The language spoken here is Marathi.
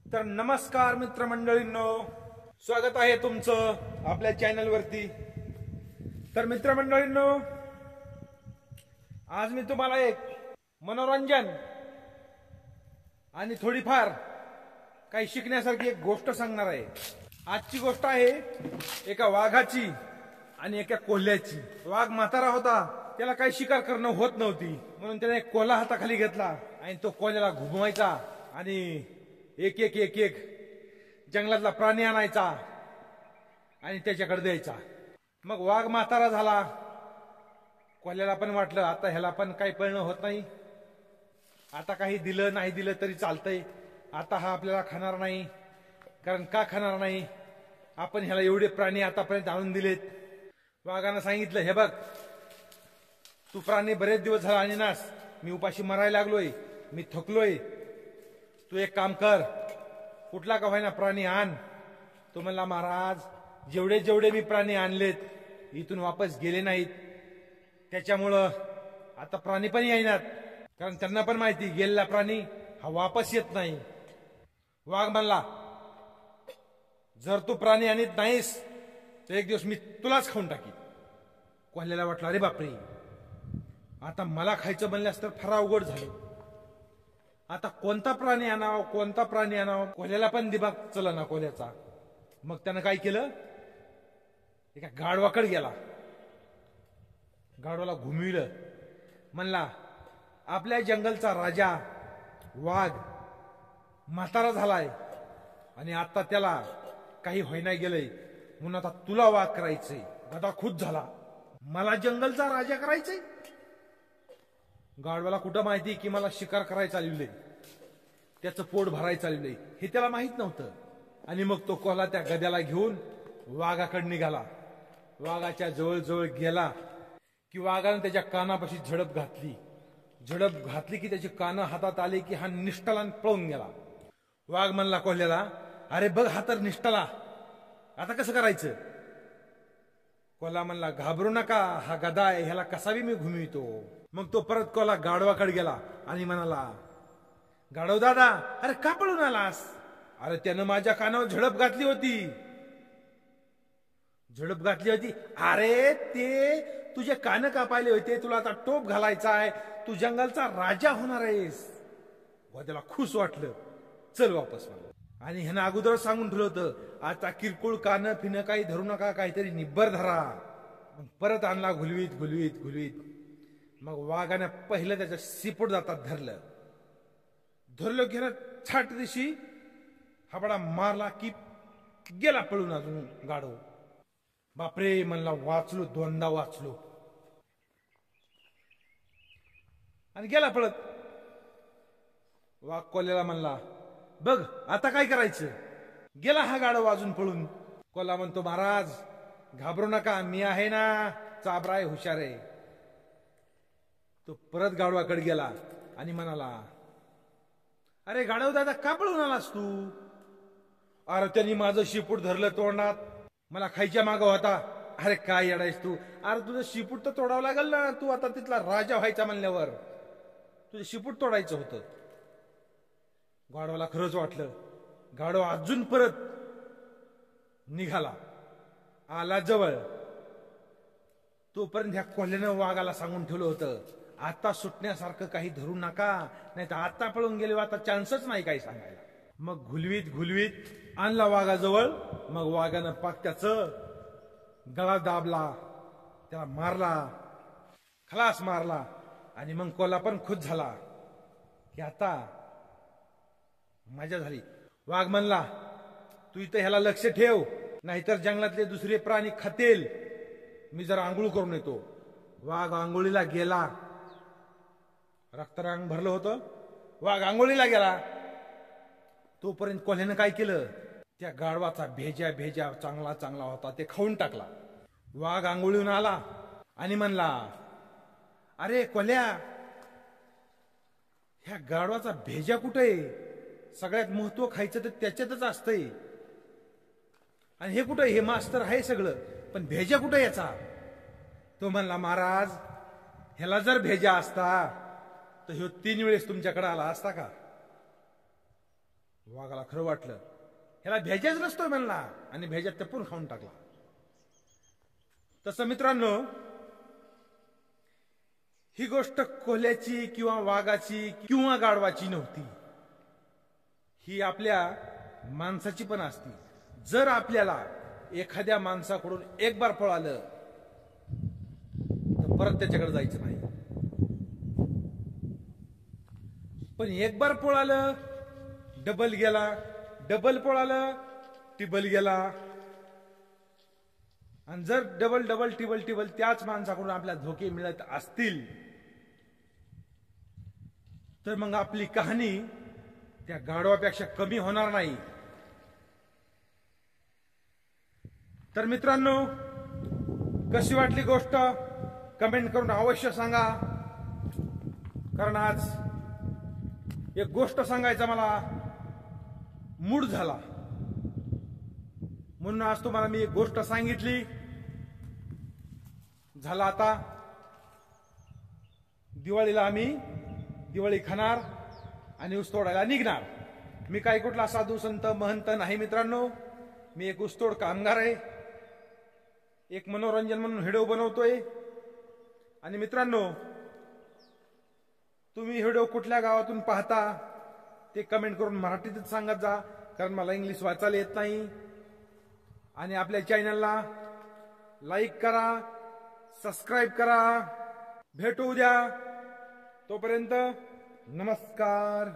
तर नमस्कार मित्रमंडळींनो, स्वागत आहे तुमचं आपल्या चॅनल वरती। तर मित्रमंडळींनो, आज मी तुम्हाला एक मनोरंजन आणि थोडीफार काही शिकण्यासारखी एक गोष्ट सांगणार आहे। आजची गोष्ट आहे एका वाघाची आणि एका कोल्ह्याची। वाघ म्हातारा होता, त्याला काही शिकार करणं होत नव्हती, म्हणून त्याने एक कोल्हा हाताखाली घेतला आणि तो कोल्ह्याला घुमवायचा आणि एक एक एक एक जंगलातला प्राणी आणायचा आणि त्याच्याकडे द्यायचा। मग वाघ म्हातारा झाला, कोल्ह्याला पण वाटलं आता ह्याला पण काही पळणं होत नाही, आता काही दिलं नाही दिलं तरी चालतंय, आता हा आपल्याला खाणार नाही। कारण का खाणार नाही, आपण ह्याला एवढे प्राणी आतापर्यंत आणून दिलेत। वाघानं सांगितलं, हे बघ तू प्राणी बरेच दिवस झाला आणि नास, मी उपाशी मरायला लागलोय, मी थकलोय, तू एक काम कर, कुठला का होईना प्राणी आण। तो म्हणला, महाराज जेवढे जेवढे मी प्राणी आणलेत इथून वापस गेले नाहीत, त्याच्यामुळं आता प्राणी पण येईनात, कारण त्यांना पण माहिती गेलेला प्राणी हा वापस येत नाही। वाघ म्हणला, जर तू प्राणी आणत नाहीस तर एक दिवस मी तुलाच खाऊन टाकी। कोल्ह्याला वाटलं, अरे बापरे, आता मला खायचं म्हणल्यास तर फार अवघड झालं, आता कोणता प्राणी आणावा कोणता प्राणी आणावा। कोल्ह्याला पण दिमाग चला कोल्ह्याचा। मग त्यानं काय केलं, एका गाढवाकडे गेला, गाढवाला घुमविलं, म्हणला आपल्या जंगलचा राजा वाघ म्हातारा झालाय आणि आता त्याला काही होईना गेलंय, म्हणून आता तुला वाघ करायचंय। गधा खुश झाला, मला जंगलचा राजा करायचंय? गाढवाला कुठं माहिती की मला शिकार करायला चालवलंय, त्याचं पोट भरायला चालवलंय, हे त्याला माहित नव्हतं। आणि मग तो कोल्हा त्या गध्याला घेऊन वाघाकडे निघाला। वाघाच्या जवळ जवळ गेला की वाघानं त्याच्या कानापाशी झडप घातली। झडप घातली की त्याची कानं हातात आली की हा निष्ठला पळून गेला। वाघ म्हणला कोल्ह्याला, अरे बघ हा तर निष्ठला, आता कसं करायचं? कोल्हा म्हणला, घाबरू नका, हा गधा आहे, ह्याला कसावी मी घुमिवतो। मग तो परत कोल्हा गाढवाकडे गेला आणि म्हणाला, गाढव दादा, अरे का पळून आलास? अरे त्यानं माझ्या कानावर झडप घातली होती। झडप घातली होती? अरे ते तुझे कान कापायले होते, तुला आता टोप घालायचा आहे, तू जंगलचा राजा होणार आहेस। त्याला खुश वाटलं, चल वापस मला। आणि ह्यानं अगोदर सांगून ठेवलं होतं, आता किरकोळ कानं फिनं काही धरू नका, काहीतरी निब्बर धरा। मग परत आणला घुलवीत घुलवीत घुलवीत। मग वाघानं पहिलं त्याच्या शिपूट जातात धरलं, धरलं घेणं छाट दिशी हाबडा मारला की गेला पळून अजून गाढव। बापरे म्हणला, वाचलो, दोनदा वाचलो, आणि गेला पळत। वाघ कोल्ह्याला म्हणला, बघ आता काय करायचं? गेला हा गाढव अजून पळून। कोल्हा म्हणतो, महाराज घाबरू नका, मी आहे ना, चाबरा आहे, हुशार आहे। तो परत गाढवाकडे गेला आणि म्हणाला, अरे गाढव दादा का पळून आलास तू? अरे त्यांनी माझं शिपूट धरलं तोंडात, मला खायच्या मागं होता। अरे काय येडायस तू? अरे तुझं शिपूट तर तोडावं लागल ना, तू आता तिथला राजा व्हायचा म्हणल्यावर तुझं शिपूट तोडायचं होतं। गाढवाला खरंच वाटलं। गाढव अजून परत निघाला, आला जवळ, तोपर्यंत ह्या कोल्ह्यानं वाघाला सांगून ठेवलं होतं, आता सुटण्यासारखं काही धरू नका, नाही तर आता पळून गेले, आता चान्सच नाही काही सांगायला। मग घुलवीत घुलवीत आणला वाघाजवळ। मग वाघानं पाक त्याचं गळा दाबला, त्याला मारला, खलास मारला। आणि मग कोल्हा पण खुश झाला की आता मजा झाली। वाघ म्हणला, तू इथं ह्याला लक्ष ठेव, नाहीतर जंगलातले दुसरे प्राणी खातील, मी जरा आंघोळ करून येतो। वाघ आंघोळीला गेला, रक्तरांग भरलं होतं, वाघ आंघोळीला गेला। तोपर्यंत कोल्ह्यानं काय केलं, त्या गाढवाचा भेजा भेजा चांगला चांगला होता ते खाऊन टाकला। वाघ आंघोळीहून आला आणि म्हणला, अरे कोल्ह्या, ह्या गाढवाचा भेजा कुठे? सगळ्यात महत्व खायचं तर त्याच्यातच असतंय, आणि हे कुठं, हे मास्तर आहे सगळं, पण भेजा कुठं याचा? तो म्हणला, महाराज ह्याला जर भेजा असता तर ह्यो 3 वेळेस तुमच्याकडे आला असता का? वाघाला खरं वाटलं ह्याला भेजाच नसतोय म्हणला आणि भेजात टपून खाऊन टाकला. तसं मित्रांनो, ही गोष्ट कोल्ह्याची किंवा वाघाची किंवा गाढवाची नव्हती, ही आपल्या माणसाची पण असती. जर आपल्याला एखाद्या माणसाकडून एक बार फळ आलं तर परत त्याच्याकडे जायचं नाही. पण एक बार फळ आलं, डबल गेला, डबल फळ आलं, टिबल गेला. आणि जर डबल डबल टिबल टिबल त्याच माणसाकडून आपल्याला धोके मिळत असतील तर मग आपली कहाणी त्या गाढवापेक्षा कमी होणार नाही. तर मित्रांनो, कशी वाटली गोष्ट कमेंट करून अवश्य सांगा. कारण आज एक गोष्ट सांगायचा मला मूड झाला, म्हणून आज तुम्हाला मी एक गोष्ट सांगितली. झाला आता दिवाळीला आम्ही दिवाळी खाणार आणि ऊसतोडायला निघणार. मी काही कुठला साधू संत महंत नाही मित्रांनो, मी एक ऊसतोड कामगार आहे, एक मनोरंजन म्हणून व्हिडिओ बनवतोय. आणि मित्रांनो, तुम्ही व्हिडिओ कुठल्या गावातून पाहता ते कमेंट करून मराठीतच सांगत जा, कारण मला इंग्लिश वाचायला येत नाही. आणि आपल्या चॅनलला लाईक करा, सबस्क्राईब करा. भेटू उद्या, तोपर्यंत नमस्कार.